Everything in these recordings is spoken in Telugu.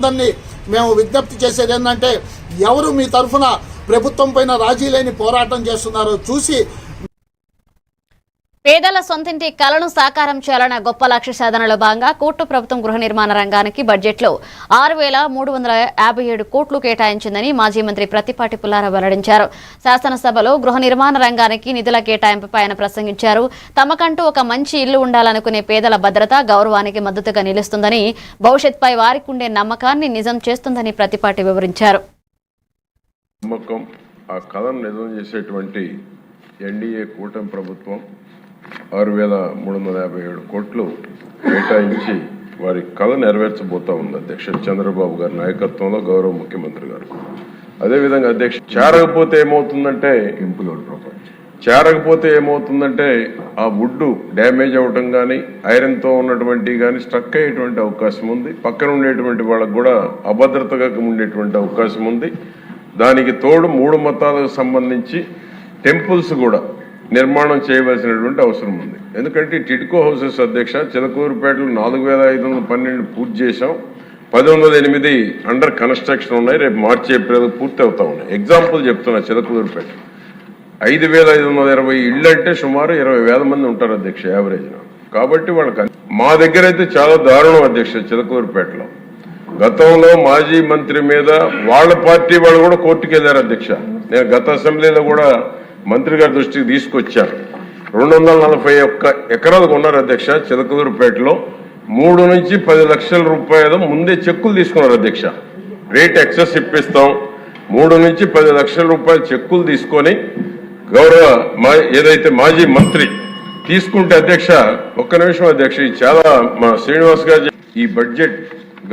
అందరినీ మేము విజ్ఞప్తి చేసేది ఏంటంటే ఎవరు మీ తరఫున ప్రభుత్వం పైన రాజీ లేని పోరాటం చేస్తున్నారో చూసి పేదల సొంతింటి కలను సాకారం చేయాలన్న గొప్ప లక్ష్య సాధనలో భాగంగా కోట్టు ప్రభుత్వం గృహ నిర్మాణ రంగానికి బడ్జెట్లో 6,357 కోట్లు కేటాయించిందని మాజీ మంత్రి ప్రత్తిపాటి పుల్లారావు వెల్లడించారు. శాసనసభలో గృహ నిర్మాణ రంగానికి నిధుల కేటాయింపుపై ఆయన ప్రసంగించారు. తమకంటూ ఒక మంచి ఇల్లు ఉండాలనుకునే పేదల భద్రత, గౌరవానికి మద్దతుగా నిలుస్తుందని, భవిష్యత్పై వారికి ఉండే నమ్మకాన్ని నిజం చేస్తుందని ప్రత్తిపాటి వివరించారు. ఎన్డీఏ కూటమి ప్రభుత్వం 6,357 కోట్లు కేటాయించి వారి కళ నెరవేర్చబోతా ఉంది. అధ్యక్ష చంద్రబాబు గారి నాయకత్వంలో గౌరవ ముఖ్యమంత్రి గారు. అదేవిధంగా అధ్యక్ష చేరకపోతే ఏమవుతుందంటే ఆ వుడ్ డ్యామేజ్ అవ్వటం కానీ, ఐరన్తో ఉన్నటువంటి కానీ స్ట్రక్ అయ్యేటువంటి అవకాశం ఉంది. పక్కన ఉండేటువంటి వాళ్ళకు కూడా అభద్రతగా ఉండేటువంటి అవకాశం ఉంది. దానికి తోడు 3 మతాలకు సంబంధించి టెంపుల్స్ కూడా నిర్మాణం చేయవలసినటువంటి అవసరం ఉంది. ఎందుకంటే టిడ్కో హౌసెస్ అధ్యక్ష చిలకూరుపేటలో 4,512 పూర్తి చేశాం. 1,108 అండర్ కన్స్ట్రక్షన్ ఉన్నాయి. రేపు మార్చి ఏప్రిల్ పూర్తి అవుతా ఉన్నాయి. ఎగ్జాంపుల్ చెప్తున్నా, చిలకూరుపేట 5,520 ఇళ్ళు అంటే సుమారు 20,000 మంది ఉంటారు అధ్యక్ష యావరేజ్. కాబట్టి వాళ్ళకి మా దగ్గర అయితే చాలా దారుణం అధ్యక్ష. చిలకూరుపేటలో గతంలో మాజీ మంత్రి మీద వాళ్ళ పార్టీ వాళ్ళు కూడా కోర్టుకు వెళ్ళారు అధ్యక్ష. నేను గత అసెంబ్లీలో కూడా మంత్రి గారి దృష్టికి తీసుకొచ్చారు. 241 ఎకరాలు కొన్నారు అధ్యక్ష. చిలకలూరుపేటలో 3 నుంచి 10 లక్షల రూపాయలు ముందే చెక్కులు తీసుకున్నారు అధ్యక్ష. రేట్ ఎక్సెస్ ఇప్పిస్తాం, 3 నుంచి 10 లక్షల రూపాయలు చెక్కులు తీసుకొని గౌరవ ఏదైతే మాజీ మంత్రి తీసుకుంటే అధ్యక్ష, ఒక్క నిమిషం అధ్యక్ష, ఇది చాలా మా శ్రీనివాస్ గారు ఈ బడ్జెట్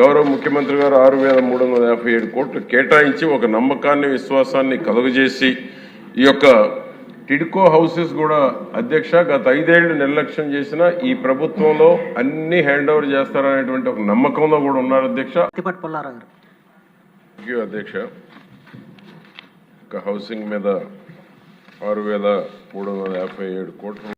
గౌరవ ముఖ్యమంత్రి గారు 6,357 కోట్లు కేటాయించి ఒక నమ్మకాన్ని, విశ్వాసాన్ని కలుగజేసి ఈ యొక్క టిడ్కో హౌసెస్ కూడా అధ్యక్ష గత 5 ఏళ్లు నిర్లక్ష్యం చేసిన ఈ ప్రభుత్వంలో అన్ని హ్యాండ్ ఓవర్ చేస్తారనేటువంటి ఒక నమ్మకంలో కూడా ఉన్నారు అధ్యక్ష. అధ్యక్ష ఒక హౌసింగ్ మీద 6,357 కోట్లు.